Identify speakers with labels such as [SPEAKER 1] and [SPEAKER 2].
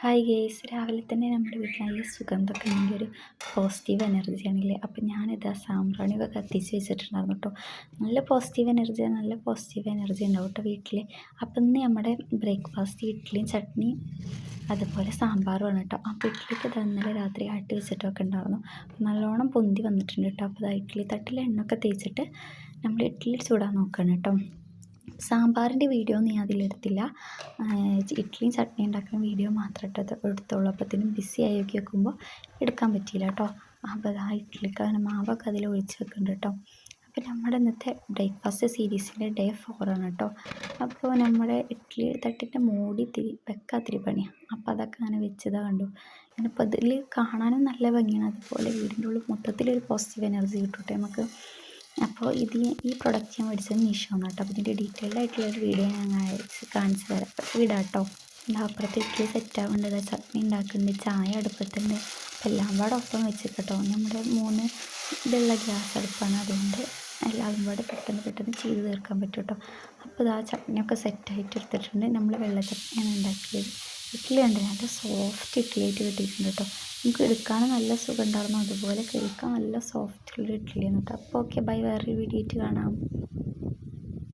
[SPEAKER 1] Hi guys, രാവിലെ തന്നെ നമ്മുടെ വീട്ടിൽ നല്ല സുഗന്ധമൊക്കെ ഉണ്ടെങ്കിൽ ഒരു പോസിറ്റീവ് എനർജി ആണെങ്കിലേ. അപ്പം ഞാനിതാ സാമ്പ്രാണിയൊക്കെ കത്തിച്ച് വെച്ചിട്ടുണ്ടായിരുന്നു കേട്ടോ. നല്ല പോസിറ്റീവ് എനർജി ഉണ്ടാവും കേട്ടോ വീട്ടിൽ. അപ്പം ഇന്ന് നമ്മുടെ ബ്രേക്ക്ഫാസ്റ്റ് ഇഡ്ഡലിയും ചട്നിയും അതുപോലെ സാമ്പാറുമാണ് കേട്ടോ. അപ്പോൾ ഇഡ്ഡലിക്ക് ഇത് ഇന്നലെ രാത്രി ആട്ടി വെച്ചിട്ടൊക്കെ ഉണ്ടായിരുന്നു. നല്ലോണം പൊന്തി വന്നിട്ടുണ്ട് കേട്ടോ. അപ്പോൾ ഇതാ ഇഡ്ഡലി തട്ടിൽ എണ്ണയൊക്കെ തേച്ചിട്ട് നമ്മൾ ഇഡ്ഡലി ചൂടാൻ നോക്കുകയാണ് കേട്ടോ. സാമ്പാറിൻ്റെ വീഡിയോ ഒന്നും ഞാൻ അതിലെടുത്തില്ല. ഇഡ്ഡലിയും ചട്നി ഉണ്ടാക്കുന്ന വീഡിയോ മാത്രം എടുത്തുള്ളൂ. അപ്പോഴത്തേനും ബിസി ആയി നോക്കുമ്പോൾ എടുക്കാൻ പറ്റിയില്ല കേട്ടോ. അപ്പോൾ ആ ഇഡ്ഡലിക്ക് അങ്ങനെ മാവൊക്കെ അതിൽ ഒഴിച്ച് വെക്കുന്നുണ്ട് കേട്ടോ. അപ്പോൾ നമ്മുടെ ഇന്നത്തെ ബ്രേക്ക്ഫാസ്റ്റ് സീരീസിൻ്റെ ഡേ 4 ആണ് കേട്ടോ. അപ്പോൾ നമ്മുടെ ഇഡ്ഡലി തട്ടിൻ്റെ മൂടി വെക്കാത്തിരി പണിയാണ്. അപ്പോൾ അതൊക്കെ അങ്ങനെ വെച്ചതാണ് കണ്ടു. അങ്ങനെ ഇപ്പോൾ ഇതിൽ കാണാനും നല്ല ഭംഗിയാണ്. അതുപോലെ വീടിൻ്റെ ഉള്ളിൽ മൊത്തത്തിലൊരു പോസിറ്റീവ് എനർജി കിട്ടട്ടെ നമുക്ക്. അപ്പോൾ ഈ പ്രൊഡക്റ്റ് ഞാൻ മേടിച്ചത് മീഷോന്ന് കേട്ടോ. അപ്പോൾ ഇതിൻ്റെ ഡീറ്റെയിൽഡ് ആയിട്ടുള്ളൊരു വീഡിയോ ഞാൻ കാണിച്ചു തരാം. ഇടാം കേട്ടോ. അപ്പുറത്ത് ഇഡ്ഡലി സെറ്റ് ആവേണ്ടത്, ചട്നി ഉണ്ടാക്കുന്നുണ്ട്, ചായ അടുപ്പത്തുണ്ട്. എല്ലാം പാടെ ഒപ്പം വെച്ചിട്ടോ. നമ്മുടെ 3 ഇതുള്ള ഗ്യാസ് അടുപ്പാണ്. അതുകൊണ്ട് എല്ലാവരും പാടെ പെട്ടെന്ന് ചെയ്ത് തീർക്കാൻ പറ്റും കേട്ടോ. അപ്പോൾ ഇതാ ചട്നിയൊക്കെ സെറ്റായിട്ട് എടുത്തിട്ടുണ്ട്. നമ്മൾ വെള്ള ചട്നിയാണ് ഉണ്ടാക്കിയത്. ഇഡ്ഡലി ഉണ്ട്, നല്ല സോഫ്റ്റ് ഇഡ്ഡലി ആയിട്ട് കിട്ടിയിട്ടുണ്ട് കേട്ടോ. നമുക്ക് എടുക്കാനും നല്ല സുഖം ഉണ്ടായിരുന്നു, അതുപോലെ കഴിക്കാൻ നല്ല സോഫ്റ്റുള്ള ഇഡ്ഡലിയാണ് കേട്ടോ. അപ്പോൾ ഓക്കെ, ബൈ, വേറൊരു വീഡിയോ ആയിട്ട് കാണാം.